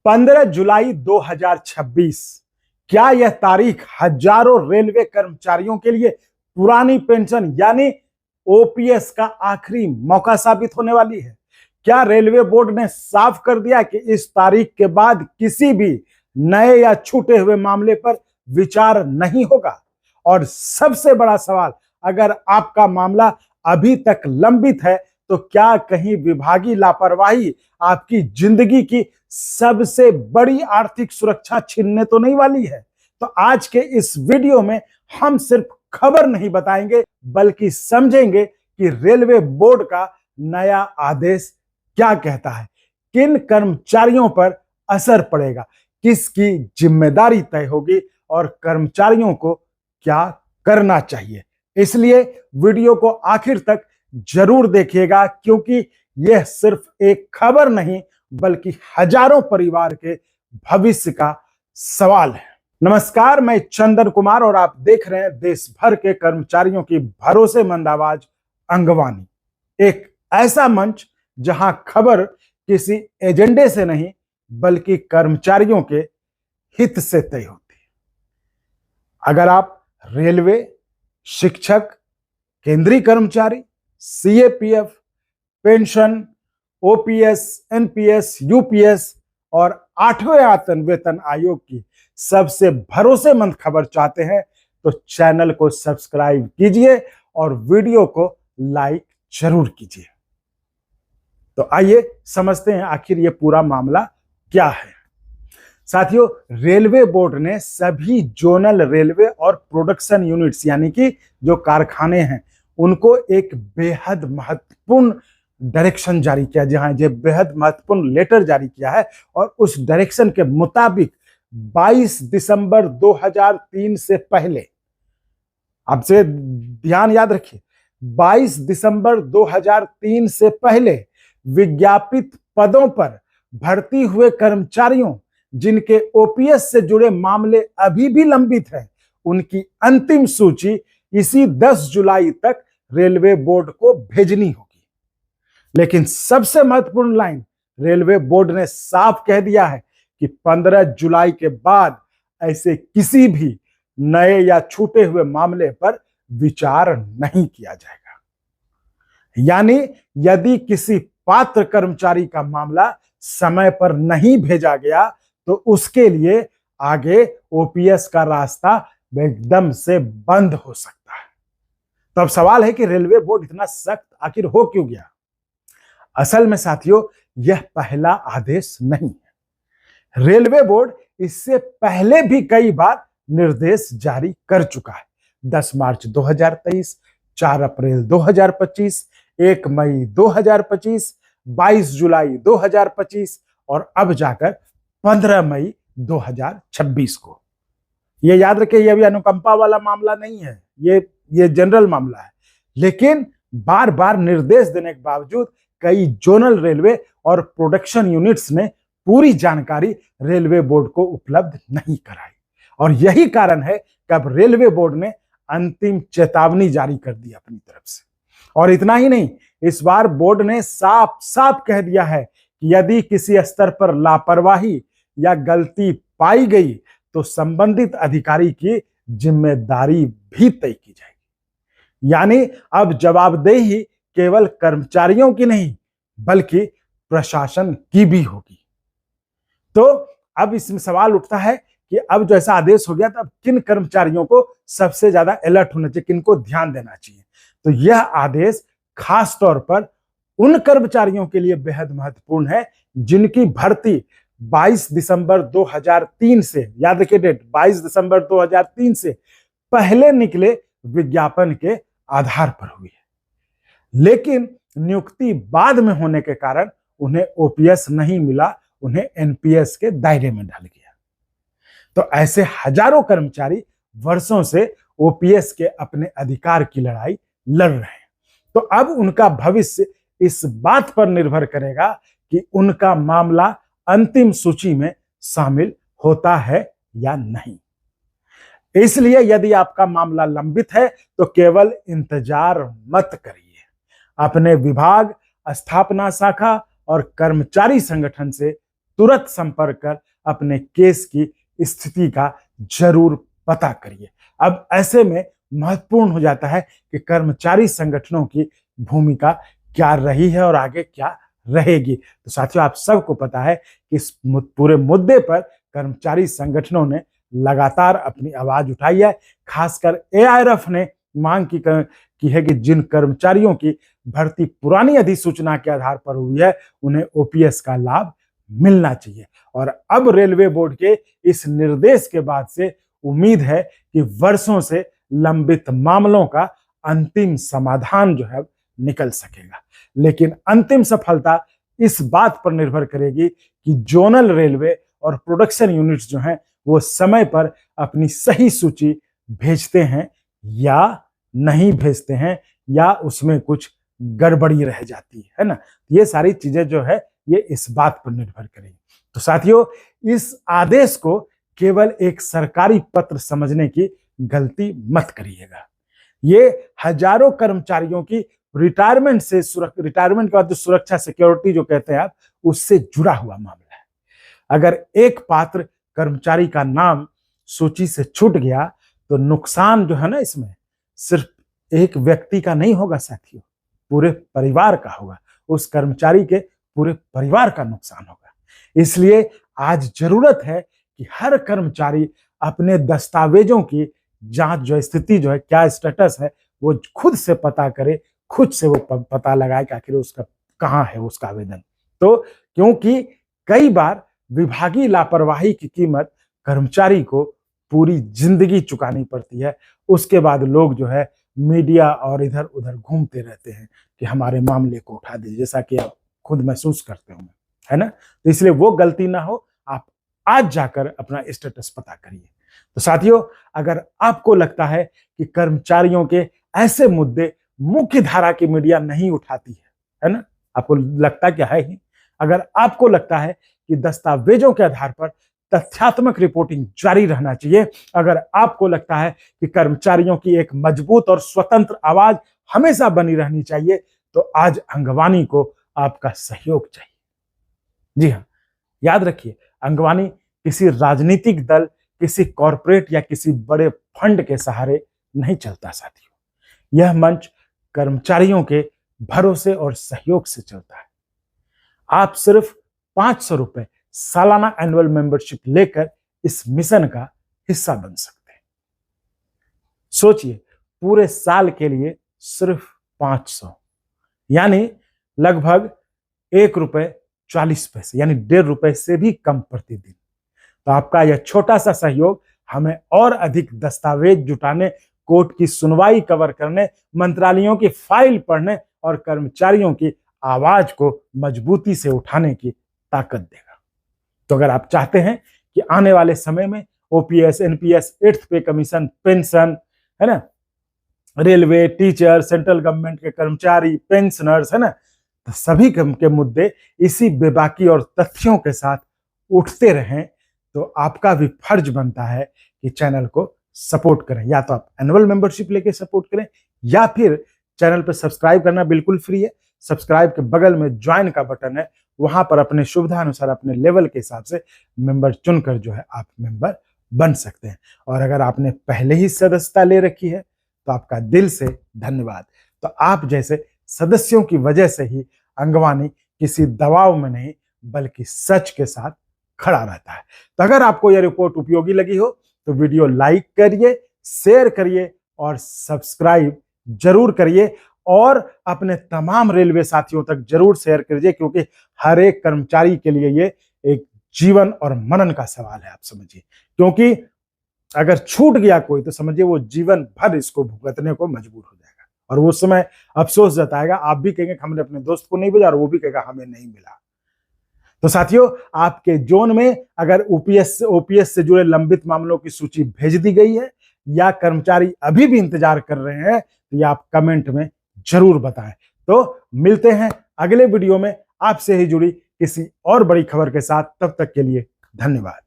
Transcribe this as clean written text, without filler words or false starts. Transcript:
15 जुलाई 2026। क्या यह तारीख हजारों रेलवे कर्मचारियों के लिए पुरानी पेंशन यानी ओपीएस का आखिरी मौका साबित होने वाली है? क्या रेलवे बोर्ड ने साफ कर दिया कि इस तारीख के बाद किसी भी नए या छूटे हुए मामले पर विचार नहीं होगा? और सबसे बड़ा सवाल, अगर आपका मामला अभी तक लंबित है तो क्या कहीं विभागीय लापरवाही आपकी जिंदगी की सबसे बड़ी आर्थिक सुरक्षा छीनने तो नहीं वाली है? तो आज के इस वीडियो में हम सिर्फ खबर नहीं बताएंगे बल्कि समझेंगे कि रेलवे बोर्ड का नया आदेश क्या कहता है, किन कर्मचारियों पर असर पड़ेगा, किसकी जिम्मेदारी तय होगी और कर्मचारियों को क्या करना चाहिए। इसलिए वीडियो को आखिर तक जरूर देखिएगा, क्योंकि यह सिर्फ एक खबर नहीं बल्कि हजारों परिवार के भविष्य का सवाल है। नमस्कार, मैं चंदन कुमार और आप देख रहे हैं देश भर के कर्मचारियों की भरोसेमंद आवाज अंगवानी, एक ऐसा मंच जहां खबर किसी एजेंडे से नहीं बल्कि कर्मचारियों के हित से तय होती है। अगर आप रेलवे, शिक्षक, केंद्रीय कर्मचारी, CAPF, pension, OPS, NPS, UPS और 8वें वेतन आयोग की सबसे भरोसेमंद खबर चाहते हैं तो चैनल को सब्सक्राइब कीजिए और वीडियो को लाइक जरूर कीजिए। तो आइए समझते हैं आखिर ये पूरा मामला क्या है। साथियों, रेलवे बोर्ड ने सभी जोनल रेलवे और प्रोडक्शन यूनिट्स यानी कि जो कारखाने हैं उनको एक बेहद महत्वपूर्ण डायरेक्शन जारी किया, जहां ये बेहद महत्वपूर्ण लेटर जारी किया है और उस डायरेक्शन के मुताबिक 22 दिसंबर 2003 से पहले, आपसे ध्यान याद रखिए, 22 दिसंबर 2003 से पहले विज्ञापित पदों पर भर्ती हुए कर्मचारियों जिनके ओपीएस से जुड़े मामले अभी भी लंबित हैं, उनकी अंतिम सूची इसी 10 जुलाई तक रेलवे बोर्ड को भेजनी होगी। लेकिन सबसे महत्वपूर्ण लाइन, रेलवे बोर्ड ने साफ कह दिया है कि 15 जुलाई के बाद ऐसे किसी भी नए या छूटे हुए मामले पर विचार नहीं किया जाएगा। यानी यदि किसी पात्र कर्मचारी का मामला समय पर नहीं भेजा गया तो उसके लिए आगे ओपीएस का रास्ता एकदम से बंद हो सकता है। तो अब सवाल है कि रेलवे बोर्ड इतना सख्त आखिर हो क्यों गया? असल में साथियों, यह पहला आदेश नहीं है। रेलवे बोर्ड इससे पहले भी कई बार निर्देश जारी कर चुका है। 10 मार्च 2023, 4 अप्रैल 2025, 1 मई 2025, 22 जुलाई 2025 और अब जाकर 15 मई 2026 को। यह याद रखें, यह भी अनुकंपा वाला मामला नहीं है, ये जनरल मामला है। लेकिन बार बार निर्देश देने के बावजूद कई जोनल रेलवे और प्रोडक्शन यूनिट्स ने पूरी जानकारी रेलवे बोर्ड को उपलब्ध नहीं कराई और यही कारण है कि अब रेलवे बोर्ड ने अंतिम चेतावनी जारी कर दी अपनी तरफ से। और इतना ही नहीं, इस बार बोर्ड ने साफ साफ कह दिया है कि यदि किसी स्तर पर लापरवाही या गलती पाई गई तो संबंधित अधिकारी की जिम्मेदारी भी तय की जाएगी। यानी अब जवाबदेही केवल कर्मचारियों की नहीं बल्कि प्रशासन की भी होगी। तो अब इसमें सवाल उठता है कि अब जो ऐसा आदेश हो गया तो अब किन कर्मचारियों को सबसे ज्यादा अलर्ट होना चाहिए, किनको ध्यान देना चाहिए? तो यह आदेश खास तौर पर उन कर्मचारियों के लिए बेहद महत्वपूर्ण है जिनकी भर्ती 22 दिसंबर 2003 से, याद रखिए डेट, 22 दिसंबर 2003 से पहले निकले विज्ञापन के आधार पर हुई है, लेकिन नियुक्ति बाद में होने के कारण उन्हें ओपीएस नहीं मिला, उन्हें एनपीएस के दायरे में डाल गया। तो ऐसे हजारों कर्मचारी वर्षों से ओपीएस के अपने अधिकार की लड़ाई लड़ रहे हैं। तो अब उनका भविष्य इस बात पर निर्भर करेगा कि उनका मामला अंतिम सूची में शामिल होता है या नहीं। इसलिए यदि आपका मामला लंबित है तो केवल इंतजार मत करिए, अपने विभाग, स्थापना शाखा और कर्मचारी संगठन से तुरंत संपर्क कर अपने केस की स्थिति का जरूर पता करिए। अब ऐसे में महत्वपूर्ण हो जाता है कि कर्मचारी संगठनों की भूमिका क्या रही है और आगे क्या रहेगी। तो साथियों, आप सबको पता है कि इस पूरे मुद्दे पर कर्मचारी संगठनों ने लगातार अपनी आवाज उठाई है। खासकर एआईआरएफ ने मांग की है कि जिन कर्मचारियों की भर्ती पुरानी अधिसूचना के आधार पर हुई है, उन्हें ओपीएस का लाभ मिलना चाहिए। और अब रेलवे बोर्ड के इस निर्देश के बाद से उम्मीद है कि वर्षों से लंबित मामलों का अंतिम समाधान जो है निकल सकेगा। लेकिन अंतिम सफलता इस बात पर निर्भर करेगी कि जोनल रेलवे और प्रोडक्शन यूनिट्स जो हैं वो समय पर अपनी सही सूची भेजते हैं या नहीं भेजते हैं, या उसमें कुछ गड़बड़ी रह जाती है ना। ये सारी चीजें जो है ये इस बात पर निर्भर करेगी। तो साथियों, इस आदेश को केवल एक सरकारी पत्र समझने की गलती मत करिएगा। ये हजारों कर्मचारियों की रिटायरमेंट के बाद जो सुरक्षा सिक्योरिटी जो कहते हैं आप, उससे जुड़ा हुआ मामला है। अगर एक पात्र कर्मचारी का नाम सूची से छूट गया तो नुकसान जो है ना, इसमें सिर्फ एक व्यक्ति का नहीं होगा साथियों, पूरे परिवार का होगा। उस कर्मचारी के पूरे परिवार का नुकसान होगा। इसलिए आज जरूरत है कि हर कर्मचारी अपने दस्तावेजों की जांच जो स्थिति जो है, क्या स्टेटस है, वो खुद से पता करे, खुद से वो पता लगाए कि आखिर उसका कहाँ है उसका आवेदन। तो क्योंकि कई बार विभागीय लापरवाही की कीमत कर्मचारी को पूरी जिंदगी चुकानी पड़ती है। उसके बाद लोग जो है मीडिया और इधर उधर घूमते रहते हैं कि हमारे मामले को उठा दीजिए, जैसा कि आप खुद महसूस करते होंगे, है ना। तो इसलिए वो गलती ना हो, आप आज जाकर अपना स्टेटस पता करिए। तो साथियों, अगर आपको लगता है कि कर्मचारियों के ऐसे मुद्दे मुख्य धारा की मीडिया नहीं उठाती है ना, आपको लगता क्या है ही, अगर आपको लगता है कि दस्तावेजों के आधार पर तथ्यात्मक रिपोर्टिंग जारी रहना चाहिए, अगर आपको लगता है कि कर्मचारियों की एक मजबूत और स्वतंत्र आवाज हमेशा बनी रहनी चाहिए, तो आज अंगवानी को आपका सहयोग चाहिए। जी हाँ, याद रखिए, अंगवानी किसी राजनीतिक दल, किसी कॉरपोरेट या किसी बड़े फंड के सहारे नहीं चलता साथियों। यह मंच कर्मचारियों के भरोसे और सहयोग से चलता है। आप सिर्फ 500 रुपए सालाना एनुअल मेंबरशिप लेकर इस मिशन का हिस्सा बन सकते हैं। सोचिए, पूरे साल के लिए सिर्फ 500, यानी लगभग ₹1.40, यानी ₹1.50 से भी कम प्रतिदिन। तो आपका यह छोटा सा सहयोग हमें और अधिक दस्तावेज जुटाने, कोर्ट की सुनवाई कवर करने, मंत्रालयों की फाइल पढ़ने और कर्मचारियों की आवाज को मजबूती से उठाने की ताकत देगा। तो अगर आप चाहते हैं कि आने वाले समय में ओपीएस, एनपीएस, 8th पे कमीशन, पेंशन, है ना, रेलवे, टीचर, सेंट्रल गवर्नमेंट के कर्मचारी, पेंशनर्स, है ना, तो सभी के मुद्दे इसी बेबाकी और तथ्यों के साथ उठते रहें, तो आपका भी फर्ज बनता है कि चैनल को सपोर्ट करें। या तो आप एनुअल मेंबरशिप लेके सपोर्ट करें, या फिर चैनल पर सब्सक्राइब करना बिल्कुल फ्री है। सब्सक्राइब के बगल में ज्वाइन का बटन है, वहां पर अपने सुविधा अनुसार, अपने लेवल के हिसाब से मेंबर चुनकर जो है आप मेंबर बन सकते हैं। और अगर आपने पहले ही सदस्यता ले रखी है तो आपका दिल से धन्यवाद। तो आप जैसे सदस्यों की वजह से ही अंगवानी किसी दबाव में नहीं, बल्कि सच के साथ खड़ा रहता है। तो अगर आपको यह रिपोर्ट उपयोगी लगी हो तो वीडियो लाइक करिए, शेयर करिए और सब्सक्राइब जरूर करिए, और अपने तमाम रेलवे साथियों तक जरूर शेयर करिए, क्योंकि हर एक कर्मचारी के लिए ये एक जीवन और मनन का सवाल है, आप समझिए। क्योंकि अगर छूट गया कोई तो समझिए वो जीवन भर इसको भुगतने को मजबूर हो जाएगा, और उस समय अफसोस जताएगा। आप भी कहेंगे हमने अपने दोस्त को नहीं भेजा, और वो भी कहेगा हमें नहीं मिला। तो साथियों, आपके जोन में अगर ओपीएस से जुड़े लंबित मामलों की सूची भेज दी गई है, या कर्मचारी अभी भी इंतजार कर रहे हैं, तो ये आप कमेंट में जरूर बताएं। तो मिलते हैं अगले वीडियो में आपसे ही जुड़ी किसी और बड़ी खबर के साथ। तब तक के लिए धन्यवाद।